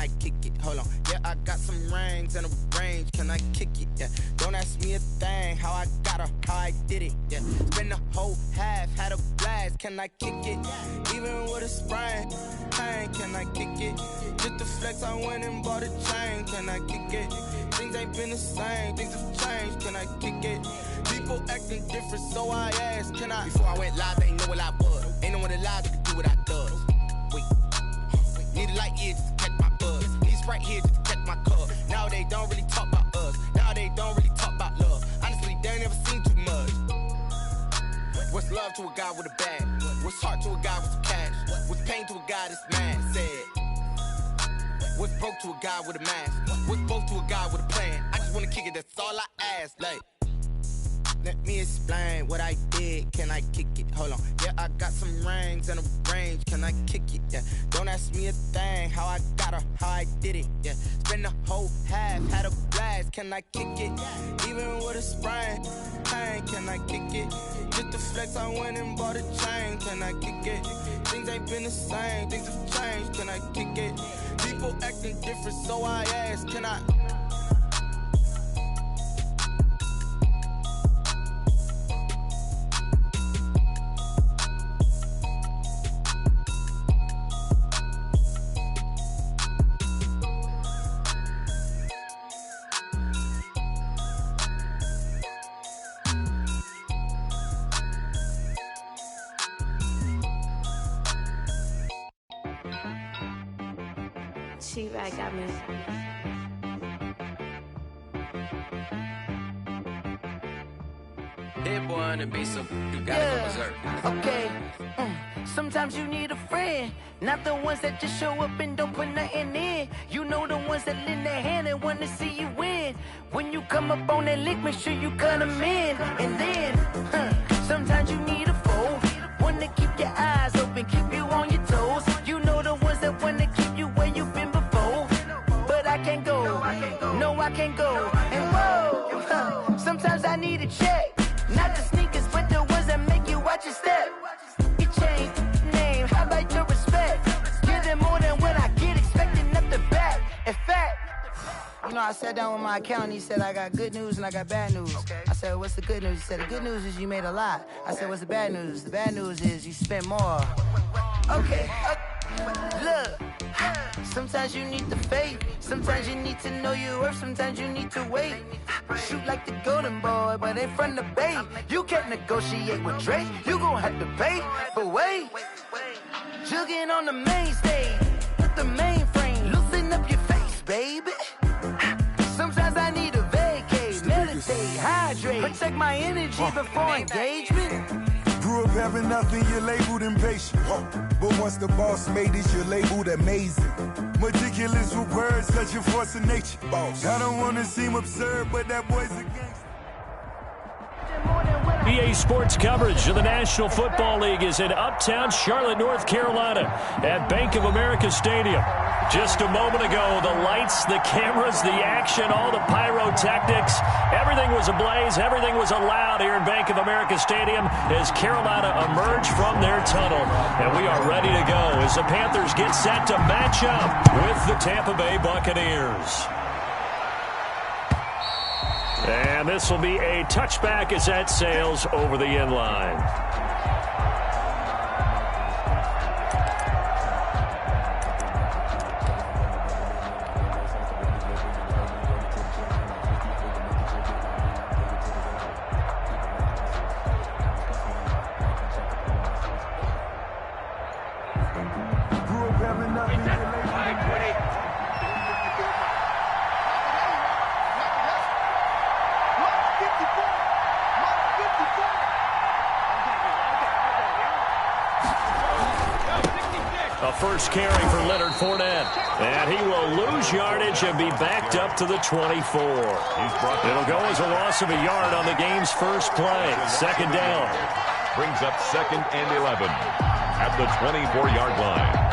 I kick it? Hold on. Yeah, I got some rings and a range. Can I kick it? Yeah. Don't ask me a thing. How I got her, how I did it. Yeah. Spend the whole half, had a blast. Can I kick it? Even with a sprain, pain. Can I kick it? Just to flex, I went and bought a chain. Can I kick it? Things ain't been the same. Things have changed. Can I kick it? People acting different, so I asked, can I? Before I went live, they ain't know what I was. Ain't no one alive that could do what I does. Wait. Need a light year just to catch my buzz. Need a Sprite here just to catch my cup. Now they don't really talk about us. Now they don't really talk about love. Honestly, they ain't never seen too much. What's love to a guy with a bag? What's heart to a guy with some cash? What's pain to a guy that's mad? Said. What's broke to a guy with a mask? What's both to a guy with a plan? I just wanna kick it, that's all I ask. Like, let me explain what I did. Can I kick it? Hold on. Yeah, I got some rings and a range. Can I kick it? Yeah. Don't ask me a thing. How I got her, how I did it. Yeah. Spend the whole half, had a blast. Can I kick it? Even with a sprain, pain. Can I kick it? Just to flex, I went and bought a chain. Can I kick it? Things ain't been the same. Things have changed. Can I kick it? People acting different, so I asked, can I? She-Rag got me. Dead boy on the beat, so you gotta go berserk. Okay. Sometimes you need a friend, not the ones that just show up and don't put nothing in. You know the ones that lend their hand and want to see you win. When you come up on that lick, make sure you cut them in. And then, sometimes you need a foe, one to keep your eyes open, keep you on your toes. You know the ones that want to keep you where you've been before. But I can't go, no I can't go. And whoa, sometimes I need a check, not the sneakers, but the ones that make you watch your step. You change name, how about your respect? Give them more than what I get, expecting nothing back. In fact, you know, I sat down with my accountant, he said I got good news and I got bad news. I said, what's the good news? He said, the good news is you made a lot. I said, what's the bad news? The bad news is you spent more. Okay, look, sometimes you need the faith, sometimes you need to know your worth, sometimes you need to wait. Shoot like the golden boy, but in front of the bay. You can't negotiate with Drake, you gon' have to pay. But wait, jugging on the main stage, with the mainframe, loosen up your face, baby. Sometimes I need a vacate, meditate, hydrate, protect my energy before engagement. Grew up having nothing, you're labeled impatient. But once the boss made it, you're labeled amazing. Meticulous with words, such a force of nature. I don't want to seem absurd, but that boy's a gangster. EA Sports coverage of the National Football League is in Uptown Charlotte, North Carolina at Bank of America Stadium. Just a moment ago, the lights, the cameras, the action, all the pyrotechnics, everything was ablaze, everything was allowed here in Bank of America Stadium as Carolina emerged from their tunnel. And we are ready to go as the Panthers get set to match up with the Tampa Bay Buccaneers. And this will be a touchback as that sails over the end line. First carry for Leonard Fournette. And he will lose yardage and be backed up to the 24. It'll go as a loss of a yard on the game's first play. Second down. Brings up 2nd and 11 at the 24-yard line.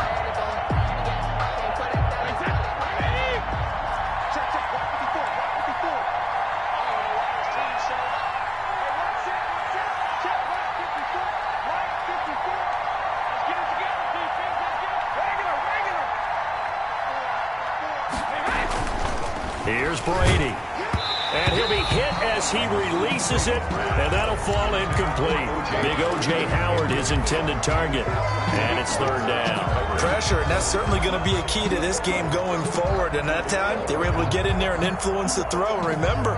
Here's Brady. And he'll be hit as he releases it, and that'll fall incomplete. Big O.J. Howard, his intended target, and it's third down. Pressure, and that's certainly going to be a key to this game going forward. And that time, they were able to get in there and influence the throw. And remember,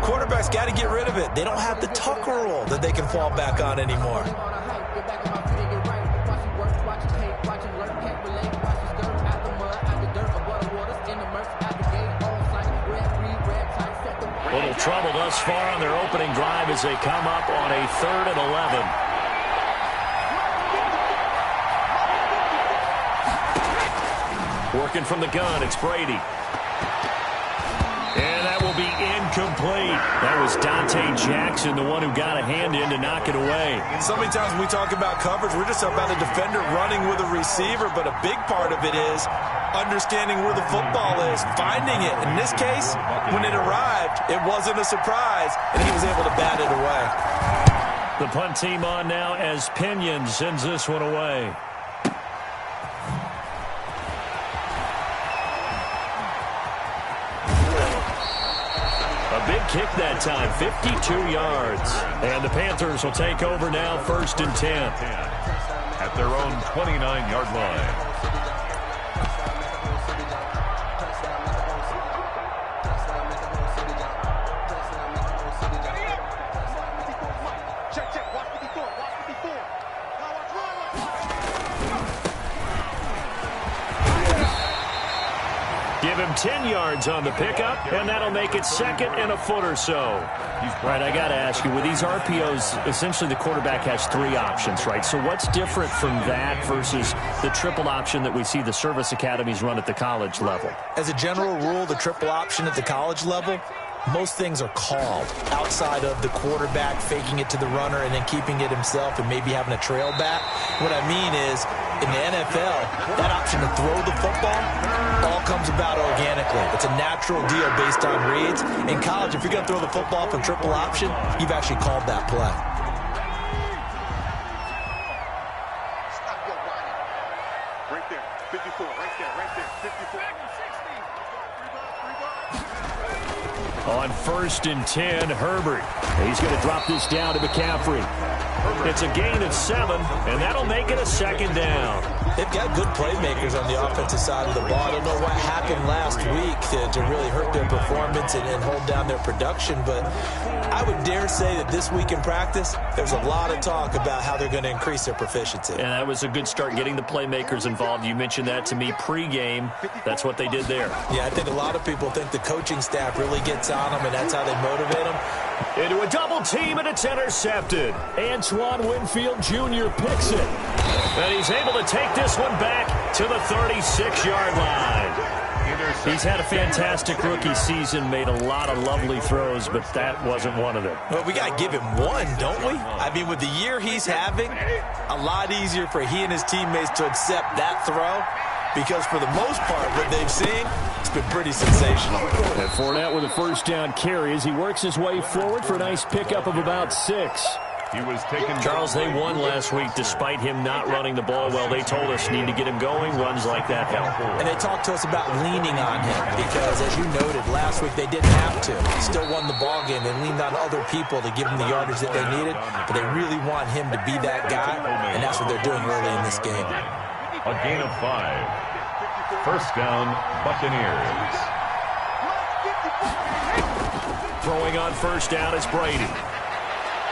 quarterbacks got to get rid of it. They don't have the Tucker rule that they can fall back on anymore. Little trouble thus far on their opening drive as they come up on a 3rd and 11. Working from the gun, it's Brady. And that will be incomplete. That was Dante Jackson, the one who got a hand in to knock it away. So many times when we talk about coverage, we're just about a defender running with a receiver, but a big part of it is understanding where the football is, finding it. In this case, when it arrived, it wasn't a surprise, and he was able to bat it away. The punt team on now as Pinion sends this one away. A big kick that time, 52 yards. And the Panthers will take over now, 1st and 10. At their own 29-yard line. Give him 10 yards on the pickup, and that'll make it 2nd and a foot or so. All right, I got to ask you, with these RPOs, essentially the quarterback has 3 options, right? So what's different from that versus the triple option that we see the service academies run at the college level? As a general rule, the triple option at the college level, most things are called outside of the quarterback faking it to the runner and then keeping it himself and maybe having a trail back. What I mean is, in the NFL, that option to throw the football all comes about organically. It's a natural deal based on reads. In college, if you're going to throw the football from triple option, you've actually called that play. Stop your whining. Right there, 54, right there, 54. On 1st and 10, Herbert. He's going to drop this down to McCaffrey. It's a gain of 7, and that'll make it a 2nd down. They've got good playmakers on the offensive side of the ball. I don't know what happened last week to really hurt their performance and hold down their production, but I would dare say that this week in practice, there's a lot of talk about how they're going to increase their proficiency. And that was a good start, getting the playmakers involved. You mentioned that to me pregame. That's what they did there. Yeah, I think a lot of people think the coaching staff really gets on them, and that's how they motivate them. Into a double team, and it's intercepted. Antoine Winfield Jr. picks it. And he's able to take this one back to the 36-yard line. He's had a fantastic rookie season, made a lot of lovely throws, but that wasn't one of them. Well, we got to give him one, don't we? I mean, with the year he's having, a lot easier for he and his teammates to accept that throw, because for the most part, what they've seen, it's been pretty sensational. And Fournette with a 1st down carry as he works his way forward for a nice pickup of about 6. He was taken. Charles, they won last week despite him not running the ball well. They told us need to get him going. Runs like that help. And they talked to us about leaning on him because, as you noted, last week they didn't have to. Still won the ball game. They leaned on other people to give them the yardage that they needed, but they really want him to be that guy, and that's what they're doing early in this game. A gain of 5. 1st down, Buccaneers. Throwing on 1st down is Brady.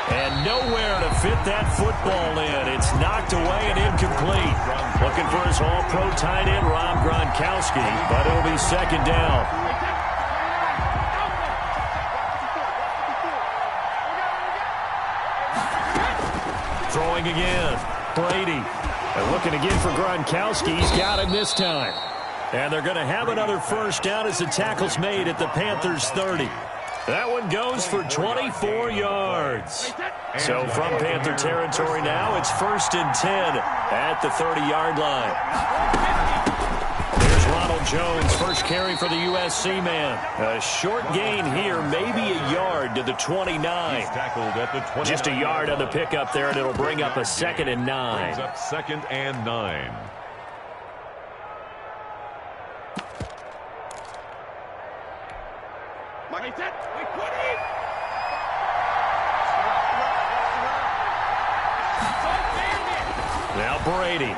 And nowhere to fit that football in. It's knocked away and incomplete. Looking for his all-pro tight end, Rob Gronkowski, but it'll be 2nd down. Throwing again, Brady. And looking again for Gronkowski. He's got him this time. And they're going to have another 1st down as the tackle's made at the Panthers' 30. That one goes for 24 yards. So from Panther territory now, it's 1st and 10 at the 30-yard line. There's Ronald Jones, first carry for the USC man. A short gain here, maybe a yard to the 29. Just a yard on the pickup there, and it'll bring up a 2nd and 9. Brings up 2nd and 9. Mike. Now Brady.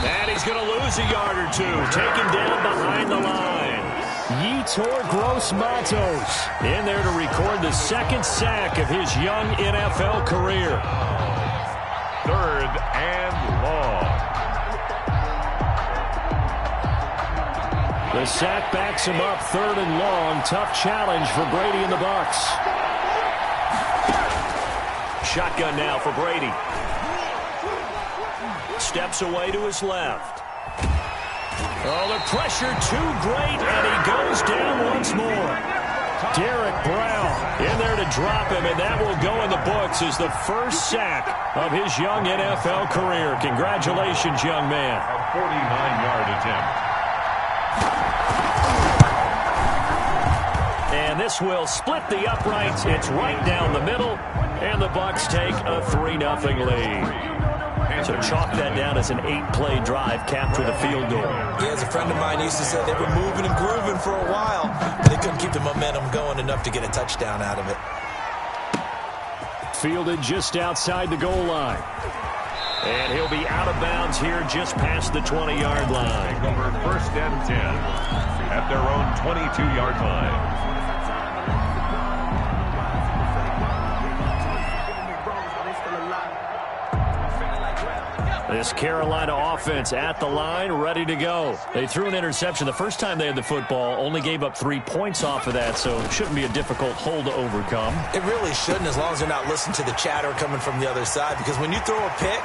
And he's going to lose a yard or two. Taken down behind the line. Yetur Gross-Matos in there to record the second sack of his young NFL career. 3rd and long. The sack backs him up, 3rd and long. Tough challenge for Brady and the Bucs. Shotgun now for Brady. Steps away to his left. Oh, the pressure too great, and he goes down once more. Derek Brown in there to drop him, and that will go in the books as the first sack of his young NFL career. Congratulations, young man. A 49-yard attempt. And this will split the uprights. It's right down the middle, and the Bucs take a 3-0 lead. So chalk that down as an 8-play drive, capped with a field goal. Yeah, as a friend of mine used to say, they were moving and grooving for a while, but they couldn't keep the momentum going enough to get a touchdown out of it. Fielded just outside the goal line. And he'll be out of bounds here just past the 20-yard line. Over 1st and 10 at their own 22-yard line. This Carolina offense at the line, ready to go. They threw an interception the first time they had the football, only gave up 3 points off of that, so it shouldn't be a difficult hole to overcome. It really shouldn't, as long as they're not listening to the chatter coming from the other side, because when you throw a pick,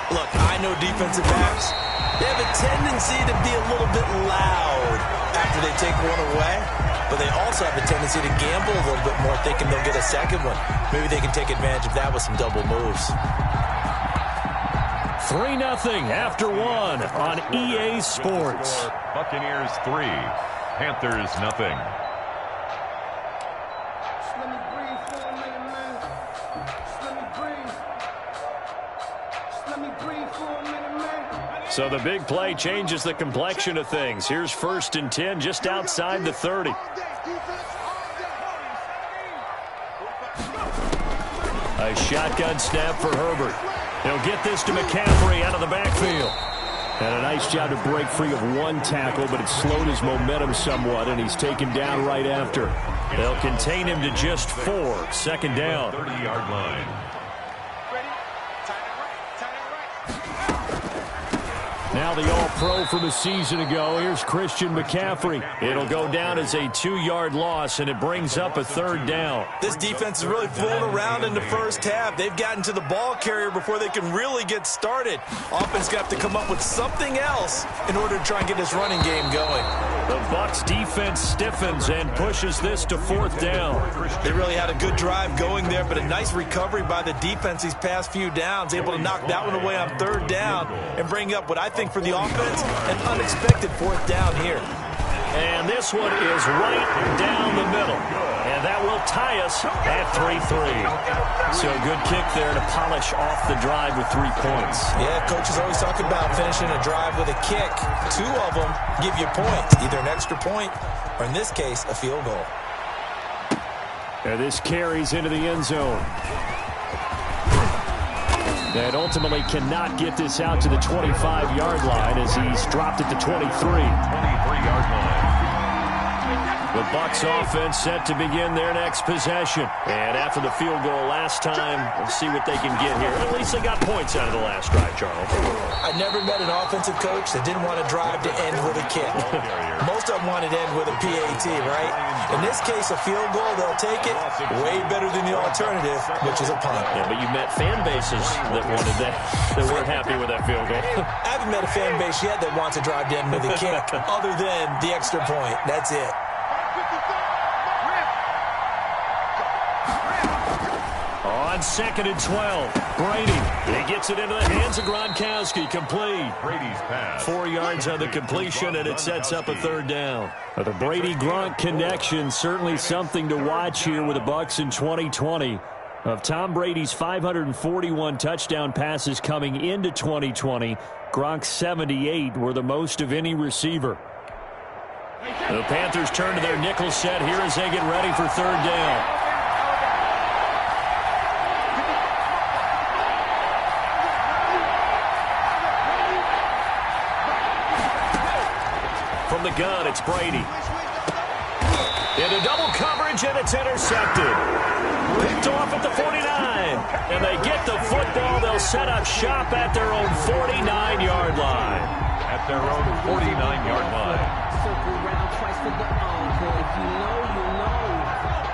look, I know defensive backs, they have a tendency to be a little bit loud after they take one away, but they also have a tendency to gamble a little bit more, thinking they'll get a second one. Maybe they can take advantage of that with some double moves. 3-0 after 1 on EA Sports. Buccaneers 3, Panthers 0. So the big play changes the complexion of things. Here's 1st and 10 just outside the 30. A shotgun snap for Herbert. He'll get this to McCaffrey out of the backfield. And a nice job to break free of one tackle, but it slowed his momentum somewhat, and he's taken down right after. They'll contain him to just 4. 2nd down. 30-yard line. Now the All-Pro from a season ago. Here's Christian McCaffrey. It'll go down as a 2-yard loss, and it brings up a 3rd down. This defense is really fooling around in the first half. They've gotten to the ball carrier before they can really get started. Offense got to come up with something else in order to try and get this running game going. The Bucs defense stiffens and pushes this to 4th down. They really had a good drive going there, but a nice recovery by the defense these past few downs, able to knock that one away on 3rd down and bring up what I think for the offense, an unexpected 4th down here. And this one is right down the middle. And that will tie us at 3-3. So a good kick there to polish off the drive with 3 points. Yeah, coaches always talk about finishing a drive with a kick. 2 of them give you points, either an extra point or, in this case, a field goal. And this carries into the end zone. And ultimately cannot get this out to the 25-yard line as he's dropped it to 23. 23-yard line. The Bucs offense set to begin their next possession. And after the field goal last time, we'll see what they can get here. At least they got points out of the last drive, Charles. I never met an offensive coach that didn't want a drive to end with a kick. Most of them wanted to end with a PAT, right? In this case, a field goal, they'll take it. Way better than the alternative, which is a punt. Yeah, but you met fan bases that wanted that weren't happy with that field goal. I haven't met a fan base yet that wants a drive to end with a kick, other than the extra point. That's it. On 2nd and 12, Brady. He gets it into the hands of Gronkowski. Complete. Brady's pass. 4 yards on the completion, and it sets up a 3rd down. The Brady-Gronk connection, certainly something to watch here with the Bucs in 2020. Of Tom Brady's 541 touchdown passes coming into 2020, Gronk's 78 were the most of any receiver. The Panthers turn to their nickel set here as they get ready for third down. From the gun, it's Brady. Into double coverage, and it's intercepted. Picked off at the 49. And they get the football. They'll set up shop at their own 49-yard line. At their own 49-yard line.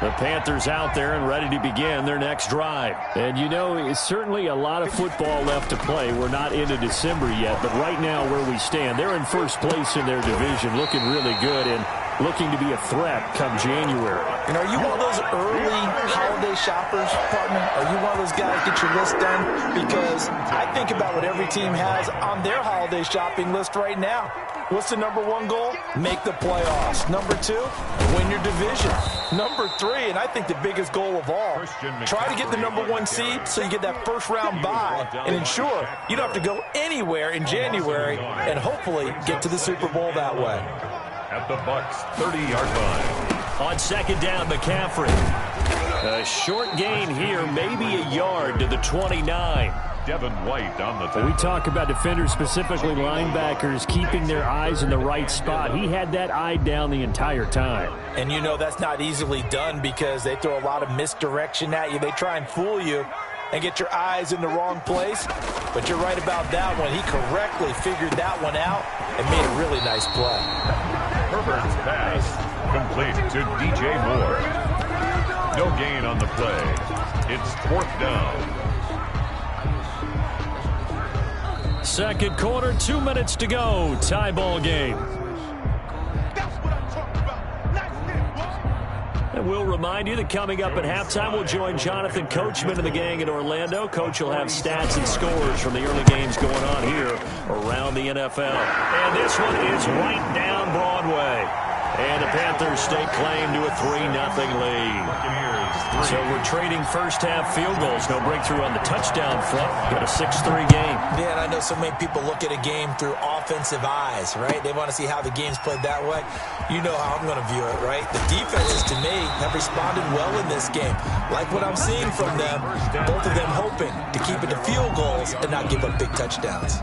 The Panthers out there and ready to begin their next drive. And, you know, it's certainly a lot of football left to play. We're not into December yet, but right now where we stand, they're in first place in their division, looking really good and looking to be a threat come January. And are you one of those early holiday shoppers, partner? Are you one of those guys get your list done? Because I think about what every team has on their holiday shopping list right now. What's the number one goal? Make the playoffs. Number two, win your division. Number three, and I think the biggest goal of all, try to get the number one seed so you get that first round bye and ensure you don't have to go anywhere in January and hopefully get to the Super Bowl that way. At the Bucs' 30-yard line. On second down, McCaffrey. A short gain here, maybe a yard to the 29. Devin White on the tackle. We talk about defenders, specifically linebackers, keeping their eyes in the right spot. He had that eye down the entire time. And you know that's not easily done because they throw a lot of misdirection at you. They try and fool you and get your eyes in the wrong place. But you're right about that one. He correctly figured that one out and made a really nice play. Herbert's pass complete to DJ Moore. No gain on the play. It's fourth down. Second quarter, 2 minutes to go. Tie ball game. And we'll remind you that coming up at halftime, we'll join Jonathan Coachman and the gang in Orlando. Coach will have stats and scores from the early games going on here around the NFL. And this one is right down Broadway. And the Panthers stake claim to a 3-0 lead. So we're trading first-half field goals. No breakthrough on the touchdown front. Got a 6-3 game. Yeah, and I know so many people look at a game through offensive eyes, right? They want to see how the game's played that way. You know how I'm going to view it, right? The defenses, to me, have responded well in this game. Like what I'm seeing from them, both of them hoping to keep it to field goals and not give up big touchdowns.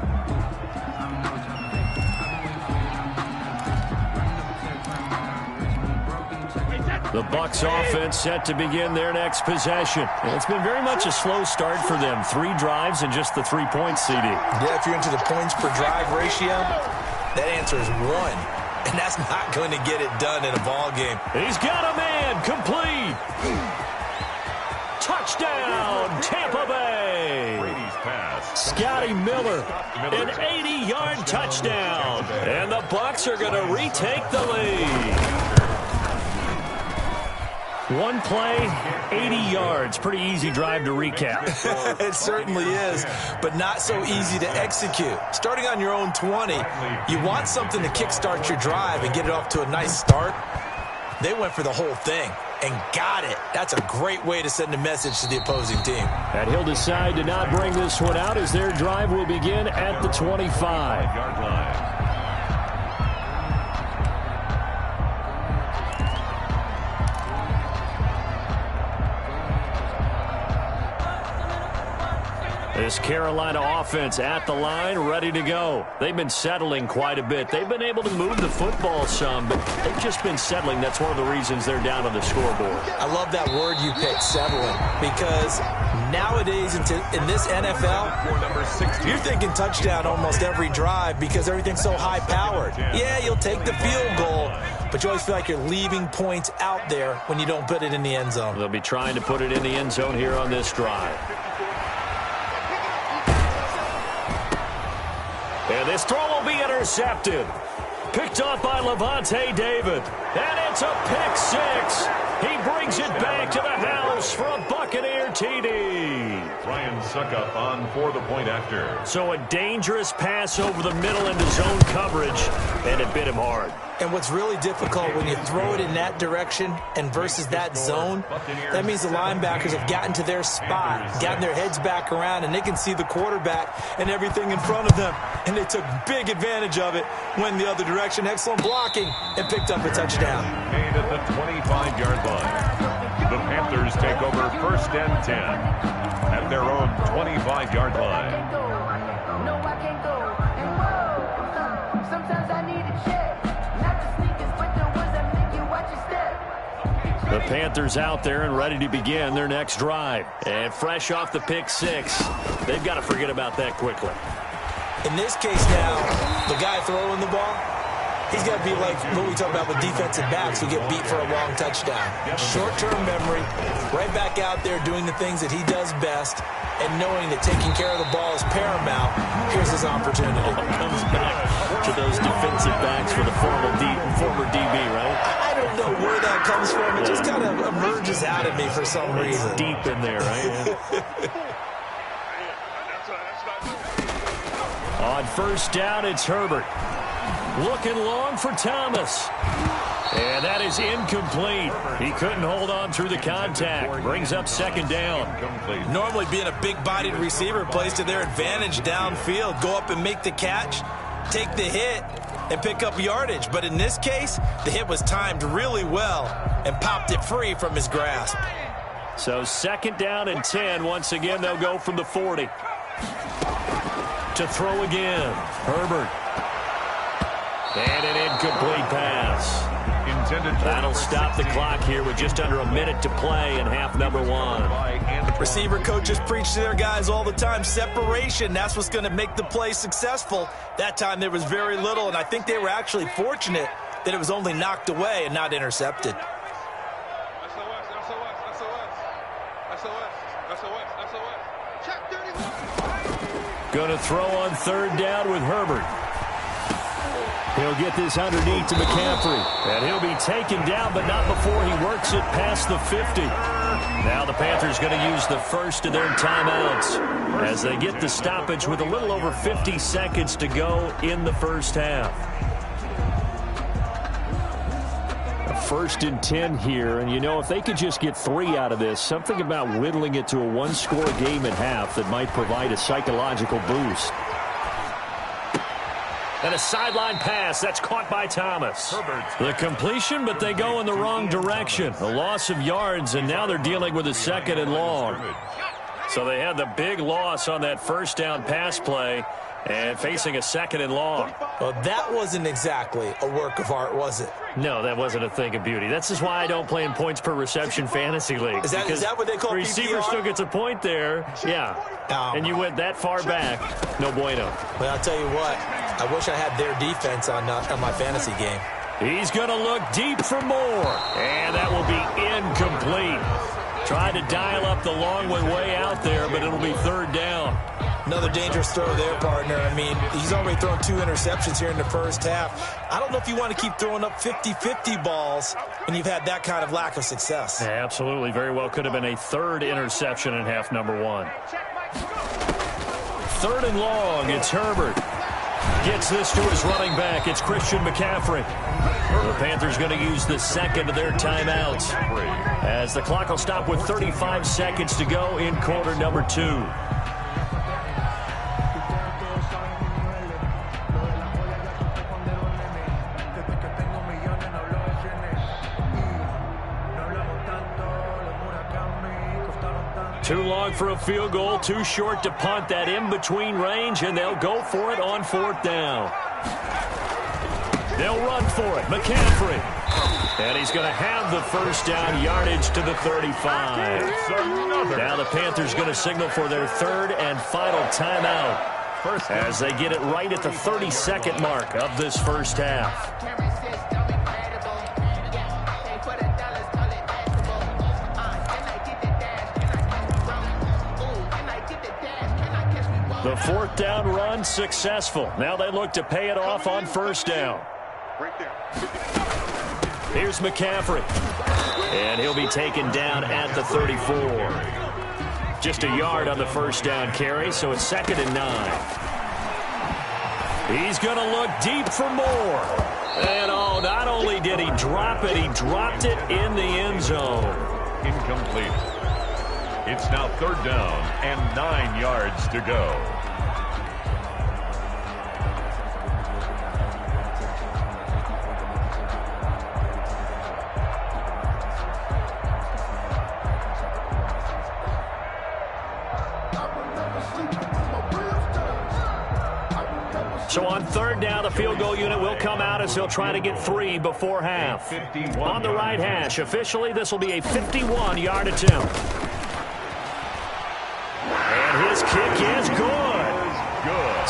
The Bucs offense set to begin their next possession. And it's been very much a slow start for them. 3 drives and just the 3-point CD. Yeah, if you're into the points per drive ratio, that answer is 1. And that's not going to get it done in a ball game. He's got a man complete. Touchdown, Tampa Bay. Brady's pass. Scotty Miller, an 80-yard touchdown. And the Bucs are going to retake the lead. One play, 80 yards. Pretty easy drive to recap. It certainly is, but not so easy to execute. Starting on your own 20, you want something to kickstart your drive and get it off to a nice start. They went for the whole thing and got it. That's a great way to send a message to the opposing team. And he'll decide to not bring this one out as their drive will begin at the 25-yard line. This Carolina offense at the line, ready to go. They've been settling quite a bit. They've been able to move the football some, but they've just been settling. That's one of the reasons they're down on the scoreboard. I love that word you picked, settling, because nowadays in this NFL, you're thinking touchdown almost every drive because everything's so high-powered. Yeah, you'll take the field goal, but you always feel like you're leaving points out there when you don't put it in the end zone. They'll be trying to put it in the end zone here on this drive. And this throw will be intercepted. Picked off by Levante David. And it's a pick 6. He brings it back to the house for a Buccaneer TD. Ryan Suckup on for the point after. So a dangerous pass over the middle into zone coverage, and it bit him hard. And what's really difficult when you throw it in that direction and versus that zone, that means the linebackers have gotten to their spot, gotten their heads back around, and they can see the quarterback and everything in front of them. And they took big advantage of it, went the other direction, excellent blocking, and picked up a touchdown. Made at the 25-yard line. The Panthers take over 1st and 10 at their own 25-yard line. No, I can't go. And whoa, sometimes I need a check. Not the sneakers, but the ones that make you watch your step. The Panthers out there and ready to begin their next drive. And fresh off the pick 6, they've got to forget about that quickly. In this case now, the guy throwing the ball, he's got to be like what we talk about with defensive backs who get beat for a long touchdown. Short-term memory, right back out there doing the things that he does best, and knowing that taking care of the ball is paramount. Here's his opportunity. Comes back to those defensive backs for the former DB, right? I don't know where that comes from. It just kind of emerges out of me for some reason. Deep in there, right? On 1st down, it's Herbert. Looking long for Thomas. And that is incomplete. He couldn't hold on through the contact. Brings up 2nd down. Normally being a big-bodied receiver plays to their advantage downfield. Go up and make the catch, take the hit, and pick up yardage. But in this case, the hit was timed really well and popped it free from his grasp. So 2nd down and 10. Once again, they'll go from the 40. To throw again. Herbert. And an incomplete pass. That'll stop the clock here with just under a minute to play in half number 1. Receiver coaches preach to their guys all the time. Separation, that's what's going to make the play successful. That time there was very little, and I think they were actually fortunate that it was only knocked away and not intercepted. Going to throw on 3rd down with Herbert. He'll get this underneath to McCaffrey. And he'll be taken down, but not before he works it past the 50. Now the Panthers going to use the first of their timeouts as they get the stoppage with a little over 50 seconds to go in the first half. 1st and 10 here, and you know, if they could just get 3 out of this, something about whittling it to a 1-score game at half that might provide a psychological boost. And a sideline pass. That's caught by Thomas. The completion, but they go in the wrong direction. A loss of yards, and now they're dealing with a 2nd and long. So they had the big loss on that 1st down pass play and facing a 2nd and long. Well, that wasn't exactly a work of art, was it? No, that wasn't a thing of beauty. That's just why I don't play in points per reception fantasy leagues. Is that what they call receiver PPR? Still gets a point there. Yeah. And you went that far back. No bueno. Well, I'll tell you what. I wish I had their defense on my fantasy game. He's going to look deep for more. And that will be incomplete. Tried to dial up the long one way out there, but it'll be 3rd down. Another dangerous throw there, partner. I mean, he's already thrown 2 interceptions here in the first half. I don't know if you want to keep throwing up 50-50 balls when you've had that kind of lack of success. Yeah, absolutely. Very well could have been a 3rd interception in half number 1. 3rd and long. It's Herbert. Gets this to his running back. It's Christian McCaffrey. The Panthers going to use the 2nd of their timeouts as the clock will stop with 35 seconds to go in quarter number 2. Too long for a field goal, too short to punt. That in-between range, and they'll go for it on 4th down. They'll run for it. McCaffrey. And he's going to have the 1st down yardage to the 35. Now the Panthers going to signal for their 3rd and final timeout as they get it right at the 32nd mark of this first half. The 4th down run successful. Now they look to pay it off on 1st down. Here's McCaffrey. And he'll be taken down at the 34. Just a yard on the 1st down carry, so it's 2nd and 9. He's going to look deep for more. And oh, not only did he drop it, he dropped it in the end zone. Incomplete. It's now 3rd down and 9 yards to go. So on 3rd down, the field goal unit will come out as he'll try to get 3 before half. On the right hash, officially, this will be a 51-yard attempt. And his kick is good.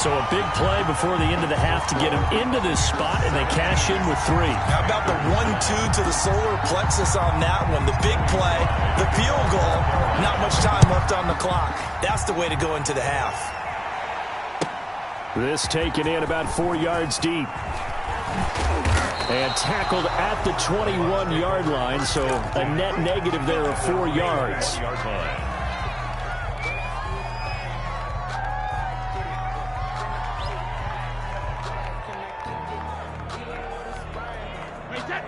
So a big play before the end of the half to get him into this spot, and they cash in with 3. How about the 1-2 to the solar plexus on that one? The big play, the field goal, not much time left on the clock. That's the way to go into the half. This taken in about 4 yards deep. And tackled at the 21-yard line, so a net negative there of 4 yards.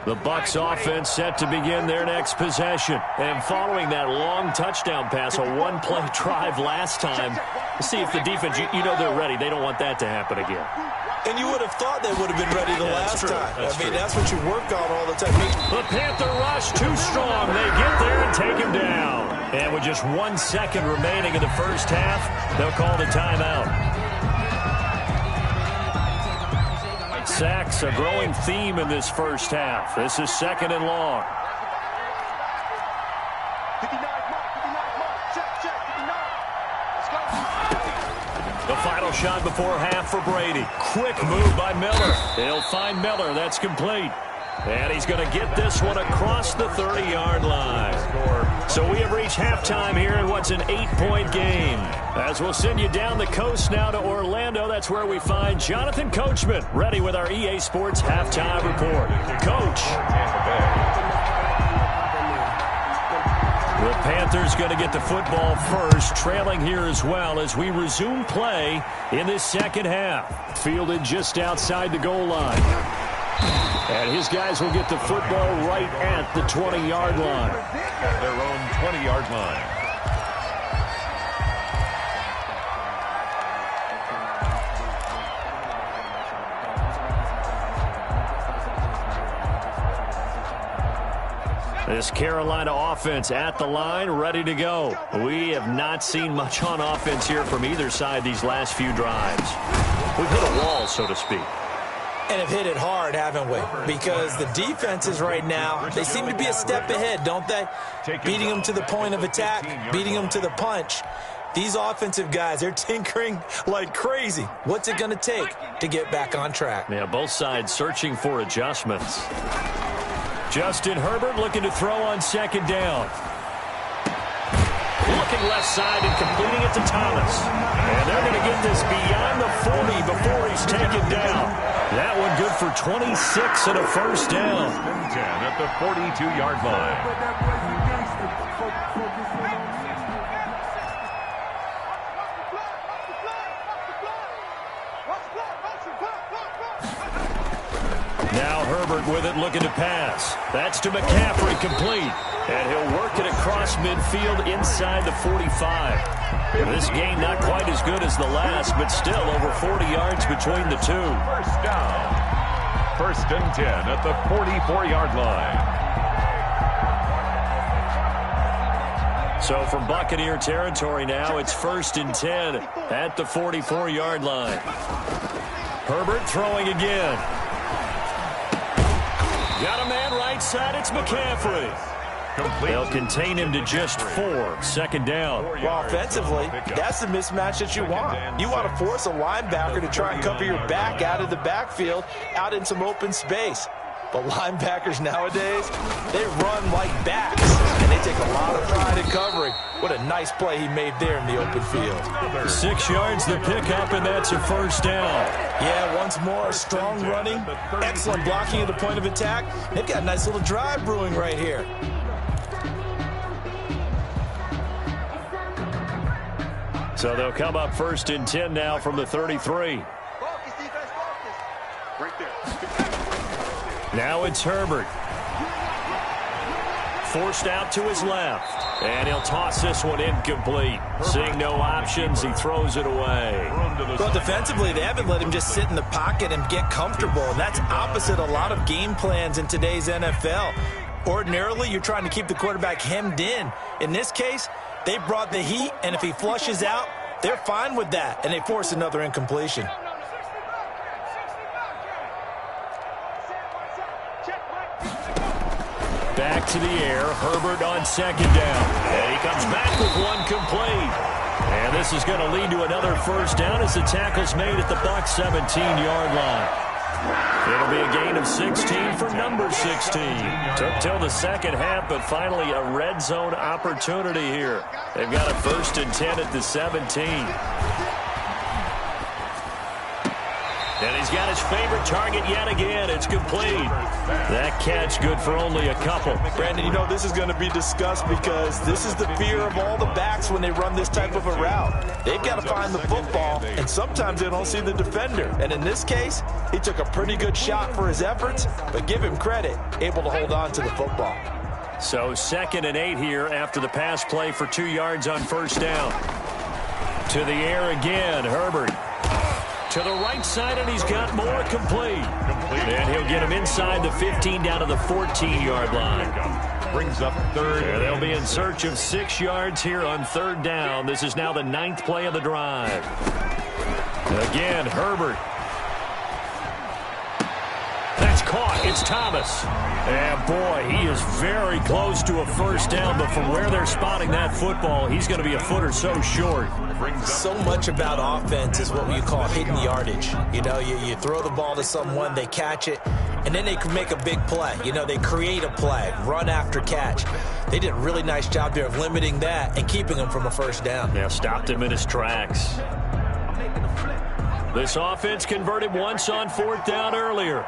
The Bucs offense set to begin their next possession. And following that long touchdown pass, a one-play drive last time, see if the defense, you know they're ready. They don't want that to happen again. And you would have thought they would have been ready the last time. That's what you work on all the time. The Panther rush too strong. They get there and take him down. And with just 1 second remaining in the first half, they'll call the timeout. Sacks, a growing theme in this first half. This is 2nd and long. The final shot before half for Brady. Quick move by Miller. He'll find Miller. That's complete. And he's going to get this one across the 30-yard line. So we have reached halftime here in what's an 8-point game. As we'll send you down the coast now to Orlando, that's where we find Jonathan Coachman, ready with our EA Sports halftime report. Coach. The Panthers going to get the football first, trailing here as well as we resume play in this second half. Fielded just outside the goal line. And his guys will get the football right at the 20-yard line. At their own 20-yard line. This Carolina offense at the line, ready to go. We have not seen much on offense here from either side these last few drives. We've hit a wall, so to speak. And have hit it hard, haven't we? Because the defenses right now, they seem to be a step ahead, don't they? Beating them to the point of attack, beating them to the punch. These offensive guys, they're tinkering like crazy. What's it going to take to get back on track? Yeah, both sides searching for adjustments. Justin Herbert looking to throw on 2nd down. Looking left side and completing it to Thomas. And they're going to get this beyond the 40 before he's taken down. That one good for 26 and a first down. 10 at the 42-yard line. Now Herbert with it, looking to pass. That's to McCaffrey, complete. And he'll work it across midfield inside the 45. This game not quite as good as the last, but still over 40 yards between the two. First down. 1st and 10 at the 44-yard line. So from Buccaneer territory now, it's 1st and 10 at the 44-yard line. Herbert throwing again. Got a man right side, it's McCaffrey. They'll contain him to just 4. 2nd down. Well, offensively, that's the mismatch that you want. You want to force a linebacker to try and cover your back out of the backfield, out in some open space. But linebackers nowadays, they run like backs, and they take a lot of pride in covering. What a nice play he made there in the open field. 6 yards the pickup, and that's a first down. Yeah, once more, strong running, excellent blocking at the point of attack. They've got a nice little drive brewing right here. So they'll come up 1st and 10 now from the 33. Right there. Now it's Herbert. Forced out to his left. And he'll toss this one incomplete. Seeing no options, he throws it away. Well, defensively, they haven't let him just sit in the pocket and get comfortable. And that's opposite a lot of game plans in today's NFL. Ordinarily, you're trying to keep the quarterback hemmed in. In this case, they brought the heat, and if he flushes out, they're fine with that, and they force another incompletion. Back to the air. Herbert on second down. And he comes back with one complete. And this is going to lead to another first down as the tackle's made at the Bucs 17-yard line. It'll be a gain of 16 for number 16. Took till the second half, but finally a red zone opportunity here. They've got a 1st and 10 at the 17. And he's got his favorite target yet again. It's complete. That catch good for only a couple. Brandon, you know this is going to be discussed because this is the fear of all the backs when they run this type of a route. They've got to find the football, and sometimes they don't see the defender. And in this case, he took a pretty good shot for his efforts, but give him credit, able to hold on to the football. So 2nd and 8 here after the pass play for 2 yards on first down. To the air again, Herbert. To the right side, and he's got more complete. And he'll get him inside the 15 down to the 14-yard line. Brings up third. And they'll be in search of 6 yards here on 3rd down. This is now the 9th play of the drive. Again, Herbert. That's caught. It's Thomas. And, boy, he is very close to a first down, but from where they're spotting that football, he's going to be a foot or so short. So much about offense is what you call hidden yardage. You know, you throw the ball to someone, they catch it, and then they can make a big play. You know, they create a play, run after catch. They did a really nice job there of limiting that and keeping him from a first down. Yeah, stopped him in his tracks. This offense converted once on 4th down earlier.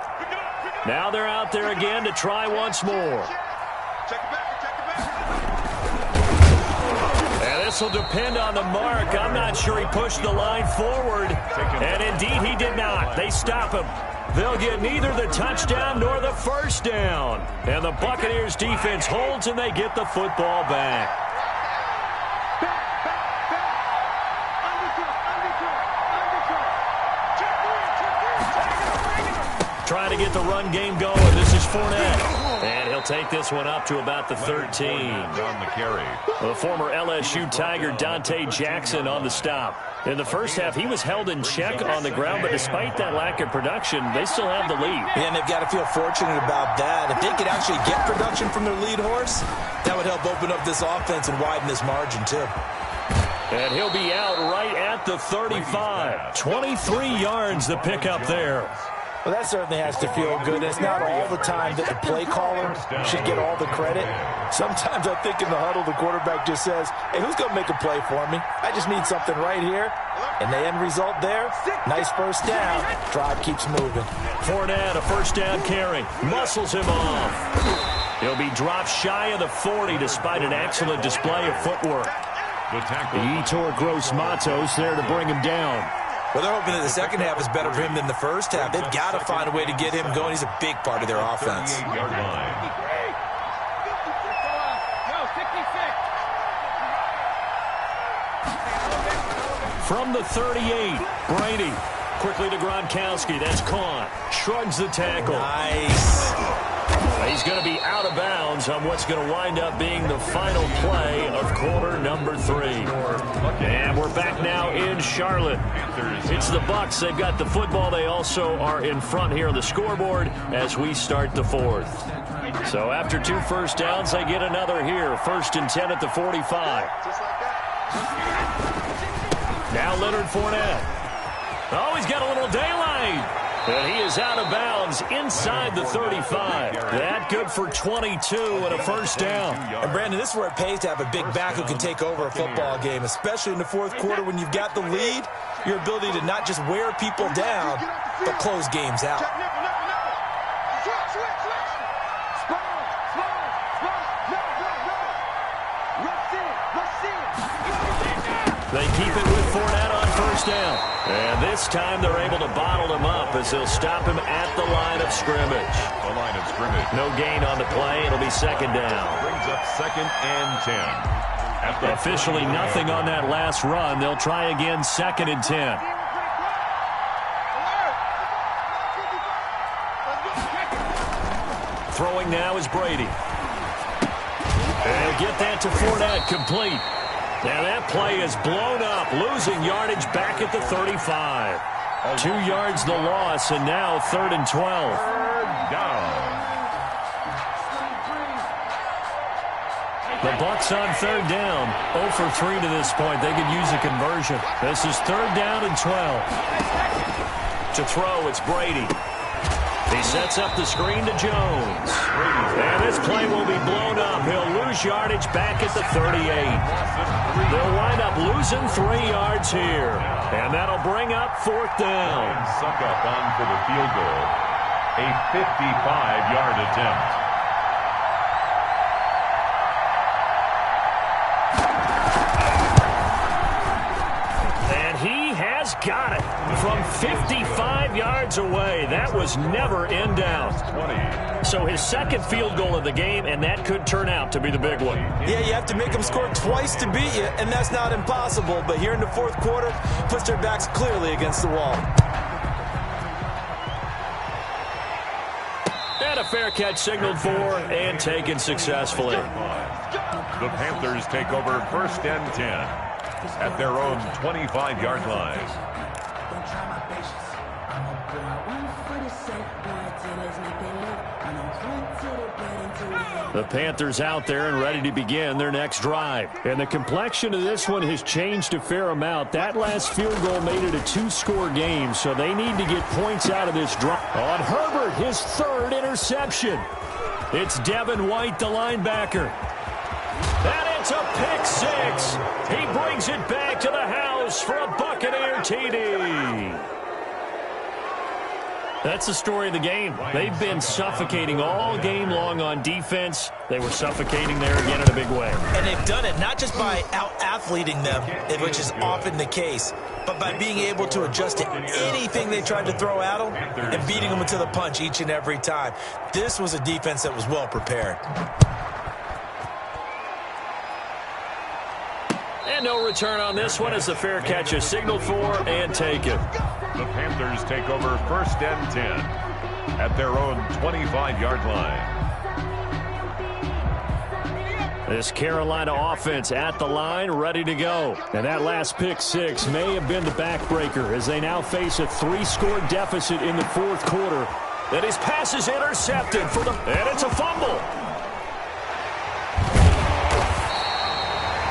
Now they're out there again to try once more. And this will depend on the mark. I'm not sure he pushed the line forward. And indeed he did not. They stop him. They'll get neither the touchdown nor the first down. And the Buccaneers defense holds and they get the football back. Trying to get the run game going. This is Fournette. And he'll take this one up to about the 13. On the carry. The former LSU Tiger Dante Jackson on the stop. In the first half, he was held in check on the ground, but despite that lack of production, they still have the lead. And they've got to feel fortunate about that. If they could actually get production from their lead horse, that would help open up this offense and widen this margin, too. And he'll be out right at the 35. 23 yards the pickup there. Well, that certainly has to feel good. It's not all the time that the play caller should get all the credit. Sometimes I think in the huddle, the quarterback just says, hey, who's going to make a play for me? I just need something right here. And the end result there, nice first down. Drive keeps moving. Fournette, a first down carry. Muscles him off. He'll be dropped shy of the 40 despite an excellent display of footwork. Yetur Gross-Matos there to bring him down. Well, they're hoping that the second half is better for him than the first half. They've got to find a way to get him going. He's a big part of their offense. From the 38, Brady. Quickly to Gronkowski. That's caught. Shrugs the tackle. Nice. He's going to be out of bounds on what's going to wind up being the final play of quarter number 3. And we're back now in Charlotte. It's the Bucs. They've got the football. They also are in front here on the scoreboard as we start the 4th. So after 2 first downs, they get another here. 1st and 10 at the 45. Now Leonard Fournette. Oh, he's got a little daylight. And he is out of bounds inside the 35. That good for 22 and a first down. And, Brandon, this is where it pays to have a big back who can take over a football game, especially in the 4th quarter when you've got the lead. Your ability to not just wear people down, but close games out. They keep it with Fournette on 1st first down. And this time they're able to bottle him up as they'll stop him at the line of scrimmage. The line of scrimmage. No gain on the play. It'll be second down. Brings up 2nd and 10. Officially nothing on that last run. They'll try again 2nd and 10. Throwing now is Brady. And he'll get that to Fournette, complete. Now that play is blown up, losing yardage back at the 35. 2 yards the loss, and now 3rd and 12. Third down. The Bucs on 3rd down. 0 for 3 to this point. They could use a conversion. This is 3rd down and 12. To throw, it's Brady. He sets up the screen to Jones. And this play will be blown up. He'll lose yardage back at the 38. They'll wind up losing 3 yards here. And that'll bring up 4th down. Suck up on for the field goal. A 55-yard attempt. Got it from 55 yards away. That was never in doubt. 20. So his 2nd field goal of the game, and that could turn out to be the big one. Yeah, you have to make them score twice to beat you, and that's not impossible. But here in the 4th quarter, puts their backs clearly against the wall. And a fair catch signaled for and taken successfully. The Panthers take over 1st and 10 at their own 25-yard line. The Panthers out there and ready to begin their next drive. And the complexion of this one has changed a fair amount. That last field goal made it a 2-score game, so they need to get points out of this drive. On Herbert, his 3rd interception. It's Devin White, the linebacker. And it's a pick 6. He brings it back to the house for a Buccaneer TD. That's the story of the game. They've been suffocating all game long on defense. They were suffocating there again in a big way. And they've done it not just by out-athleting them, which is often the case, but by being able to adjust to anything they tried to throw at them and beating them to the punch each and every time. This was a defense that was well prepared. And no return on this one as the fair catch is signaled for and taken. The Panthers take over 1st and 10 at their own 25-yard line. This Carolina offense at the line, ready to go. And that last pick 6 may have been the backbreaker as they now face a 3-score deficit in the 4th quarter. That his pass is intercepted for the... And it's a fumble.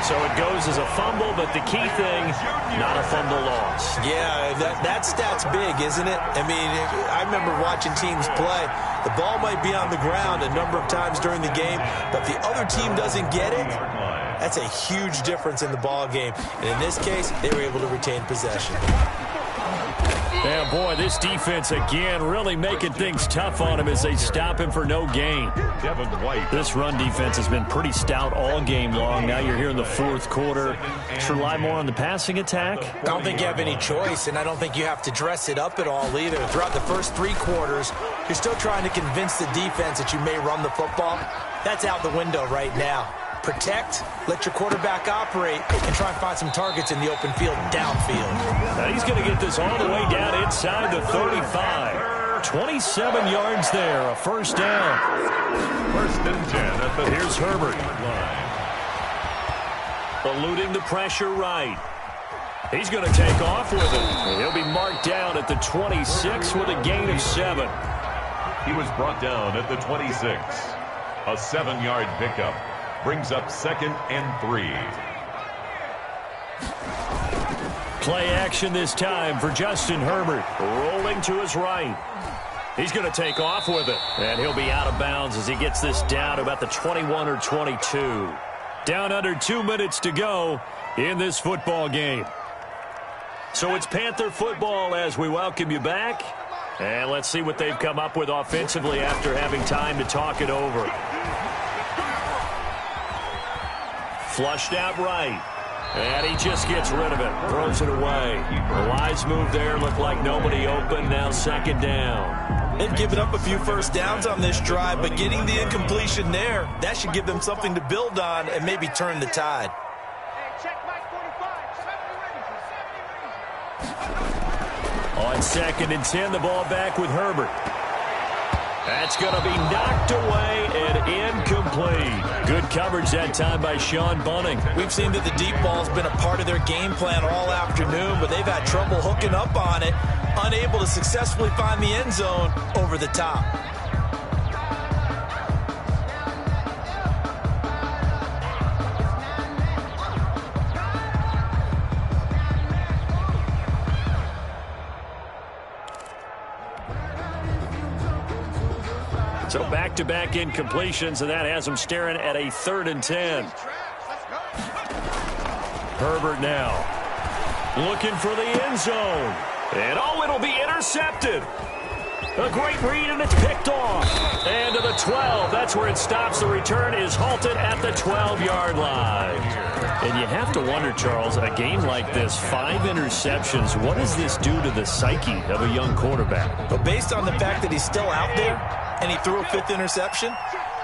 So it goes as a fumble, but the key thing, not a fumble loss. Yeah, that stat's big, isn't it? I mean, I remember watching teams play. The ball might be on the ground a number of times during the game, but if the other team doesn't get it, that's a huge difference in the ball game. And in this case, they were able to retain possession. Yeah, boy, this defense again really making things tough on him as they stop him for no gain. Devin White. This run defense has been pretty stout all game long. Now you're here in the 4th quarter. Should rely more on the passing attack? I don't think you have any choice, and I don't think you have to dress it up at all either. Throughout the first 3 quarters, you're still trying to convince the defense that you may run the football. That's out the window right now. Protect, let your quarterback operate, and try and find some targets in the open field downfield. Now he's going to get this all the way down inside the 35. 27 yards there, a 1st down. 1st and 10 at the... Here's Herbert. Eluding the pressure right. He's going to take off with it. He'll be marked down at the 26 with a gain of 7. He was brought down at the 26. A 7-yard pickup. Brings up 2nd and 3. Play action this time for Justin Herbert. Rolling to his right. He's going to take off with it. And he'll be out of bounds as he gets this down to about the 21 or 22. Down under 2 minutes to go in this football game. So it's Panther football as we welcome you back. And let's see what they've come up with offensively after having time to talk it over. Flushed out right. And he just gets rid of it, throws it away. A wise move there, looked like nobody open, now second down. They've given up a few first downs on this drive, but getting the incompletion there, that should give them something to build on and maybe turn the tide. On 2nd and 10, the ball back with Herbert. That's going to be knocked away and incomplete. Good coverage that time by Sean Bunning. We've seen that the deep ball's been a part of their game plan all afternoon, but they've had trouble hooking up on it, unable to successfully find the end zone over the top. So back-to-back incompletions, and that has them staring at a 3rd and 10. Herbert now looking for the end zone. And it'll be intercepted. A great read, and it's picked off. And to the 12. That's where it stops. The return is halted at the 12-yard line. And you have to wonder, Charles, a game like this, 5 interceptions, what does this do to the psyche of a young quarterback? But based on the fact that he's still out there and he threw a 5th interception,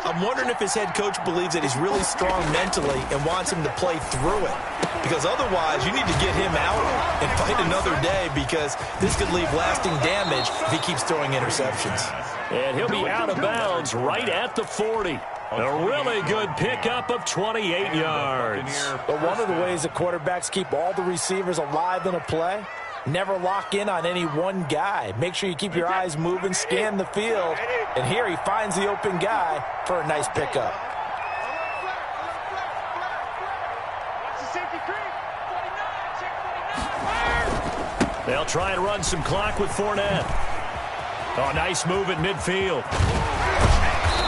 I'm wondering if his head coach believes that he's really strong mentally and wants him to play through it. Because otherwise, you need to get him out and fight another day, because this could leave lasting damage if he keeps throwing interceptions. And he'll be out of bounds right at the 40. A really good pickup of 28 yards. But one of the ways that quarterbacks keep all the receivers alive in a play, never lock in on any one guy. Make sure you keep your eyes moving, scan the field. And here he finds the open guy for a nice pickup. They'll try and run some clock with Fournette. Oh, nice move at midfield.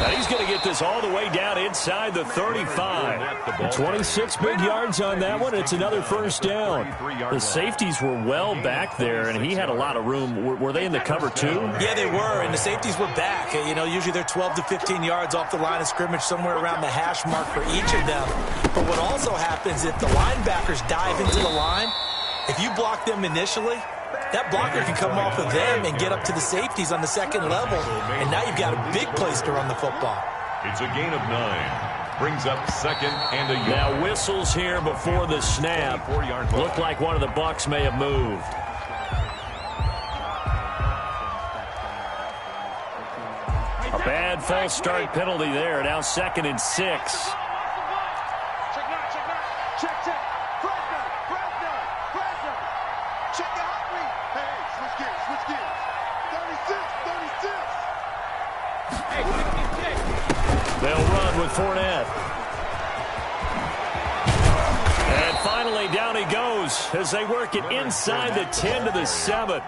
Now he's going to get this all the way down inside the 35. 26 big yards on that one. It's another first down. The safeties were well back there, and he had a lot of room. Were they in the cover too? Yeah, they were, and the safeties were back. You know, usually they're 12 to 15 yards off the line of scrimmage, somewhere around the hash mark for each of them. But what also happens, if the linebackers dive into the line, if you block them initially, that blocker can come off of them and get up to the safeties on the second level, and now you've got a big place to run the football. It's a gain of 9. Brings up 2nd and a yard. Now whistles here before the snap. Looked like one of the Bucs may have moved. A bad false start penalty there. Now 2nd and 6. They'll run with Fournette. And finally, down he goes as they work it inside the 10 to the 7.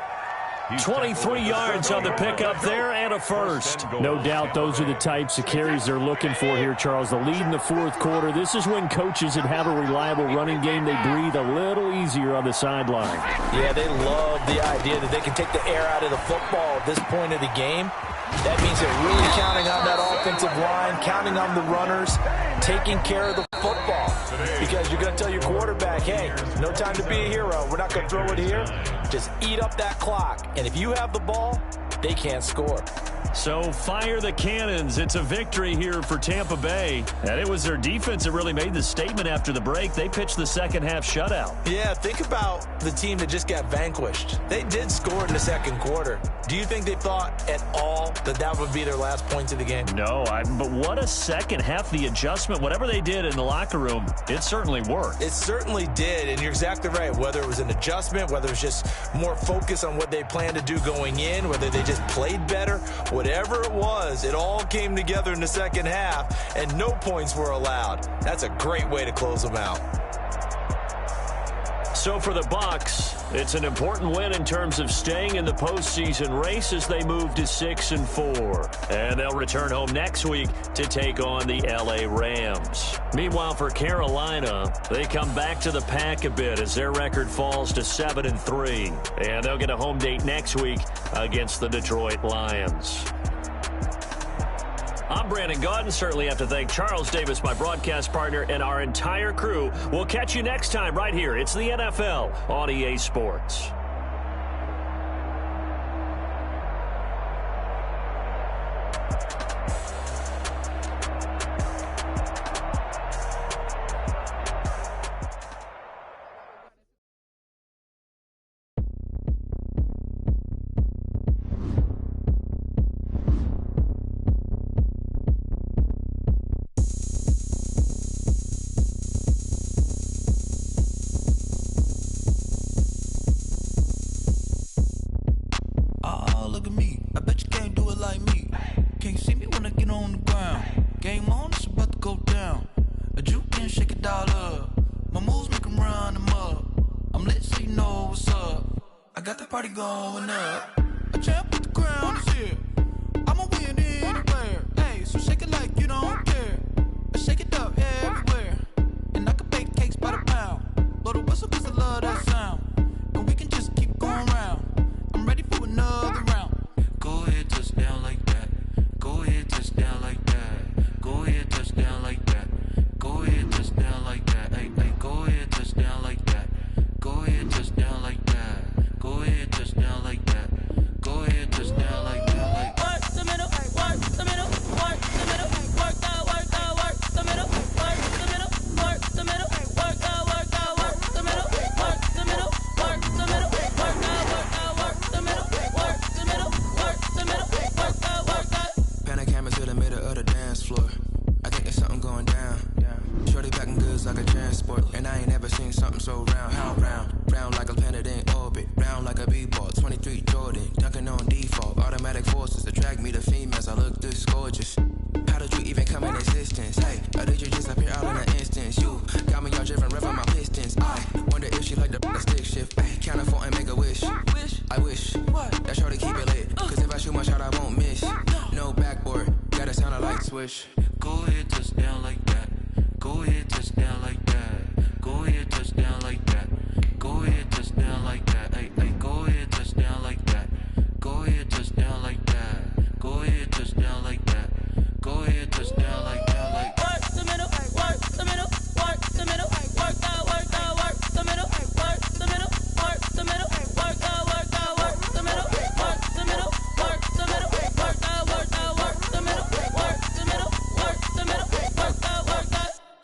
23 yards on the pickup there and a first. No doubt those are the types of carries they're looking for here, Charles. The lead in the 4th quarter. This is when coaches that have a reliable running game, they breathe a little easier on the sideline. Yeah, they love the idea that they can take the air out of the football at this point of the game. That means they're really counting on that offensive line, counting on the runners, taking care of the football. Because you're going to tell your quarterback, hey, no time to be a hero. We're not going to throw it here. Just eat up that clock. And if you have the ball, they can't score. So fire the cannons. It's a victory here for Tampa Bay. And it was their defense that really made the statement after the break. They pitched the second half shutout. Yeah, think about the team that just got vanquished. They did score in the second quarter. Do you think they thought at all that that would be their last points of the game? No, but what a second half. The adjustment, whatever they did in the locker room, it certainly worked. It certainly did, and you're exactly right. Whether it was an adjustment, whether it was just more focus on what they planned to do going in, whether they just played better, whatever it was, it all came together in the second half, and no points were allowed. That's a great way to close them out. So for the Bucs, it's an important win in terms of staying in the postseason race as they move to 6-4. And they'll return home next week to take on the LA Rams. Meanwhile, for Carolina, they come back to the pack a bit as their record falls to 7-3. And they'll get a home date next week against the Detroit Lions. I'm Brandon Gaudin. Certainly have to thank Charles Davis, my broadcast partner, and our entire crew. We'll catch you next time right here. It's the NFL on EA Sports.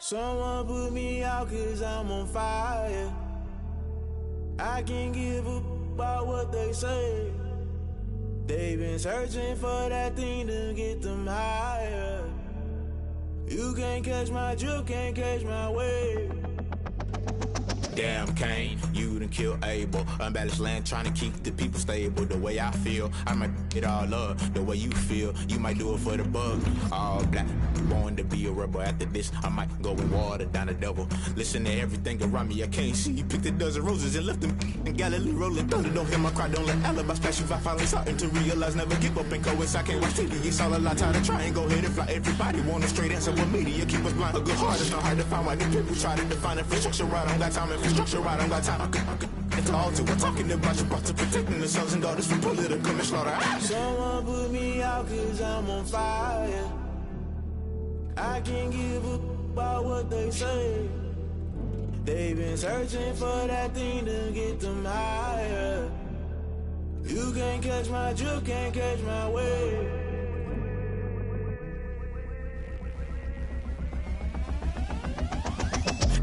Someone put me out 'cause I'm on fire. I can't give a about what they say. They've been searching for that thing to get them higher. You can't catch my drift, can't catch my wave. Damn Kane, you done killed Abel. Unbalanced land trying to keep the people stable. The way I feel, I might get all up. The way you feel, you might do it for the bug. All black, born to be a rebel. After this, I might go and water down the devil. Listen to everything around me, I can't see. You picked a dozen roses and left them in Galilee rolling thunder. Don't hear my cry, don't let alibi splash you. I finally starting to realize, never give up and coincide. Can't watch TV, it's all a lot. Tired of trying, go ahead and fly. Everybody want a straight answer with media, keep us blind. A good heart is not hard to find. Why the people try to define infrastructure right? I don't got time, infrastructure right, I don't got time. It's all to we're talking about you, brought to protecting the sons and daughters from political and slaughter. Someone put me out 'cause I'm on fire. I can't give a about what they say. They've been searching for that thing to get them higher. You can't catch my drift, can't catch my wave.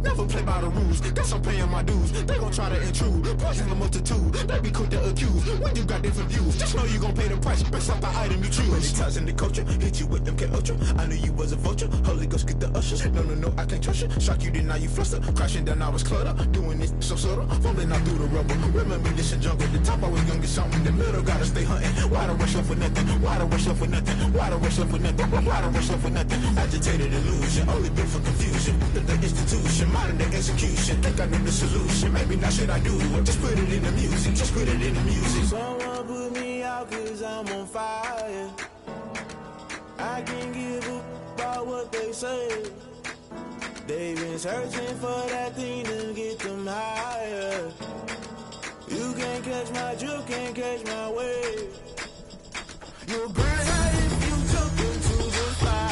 Never play by the rules, guess I'm paying my dues. They gon' try to intrude, poison the multitude. They be quick to accuse, when you got different views. Just know you gon' pay the price, based off the item you choose. Many ties in the culture, hit you with them K-Ultra. I knew you was a vulture, Holy Ghost get the ushers. No, I can't trust you. Shock you, then now you fluster. Crashing down, I was cluttered. Doing this so subtle, fumbling out through the rubble. Remember this in jungle, the top I was young and something. In the middle, gotta stay hunting. Why the rush left for nothing? Why the rush left for nothing? Why the rush left for nothing? Why the rush left for nothing? Agitated illusion, only built for confusion. The institution, modern day execution. Think I know the solution. Maybe not should I do it? Just put it in the music. Just put it in the music. Someone put me out 'cause I'm on fire. I can't give a about what they say. They've been searching for that thing to get them higher. You can't catch my drift, can't catch my wave. You'll burn out if you jump into the fire.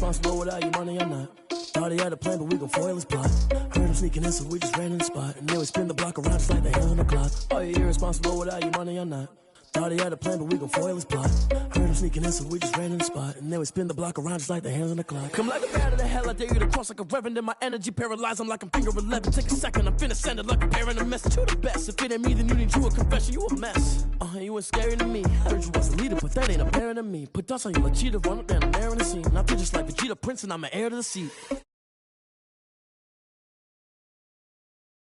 irresponsible without your money or not. Thought he had a plan, but we gon' foil his plot. Heard him sneaking in, so we just ran in the spot. And then we spin the block around just like the hands on the clock. Are you irresponsible without your money or not? Thought he had a plan, but we gon' foil his plot. Heard him sneaking in, so we just ran in the spot. And then we spin the block around just like the hands on the clock. Come like a bat of the hell, I dare you to cross like a reverend. And my energy paralyzed, I'm like I'm finger 11. Take a second, I'm finna send it like a parent. A message to the best. If it ain't me, then you need you a confession. You a mess. You ain't scary to me. Heard you was a leader, but that ain't apparent to me. Put dust on you like cheetah, run up down the air in the scene. And I feel just like Vegeta Prince, and I'm an heir to the seat.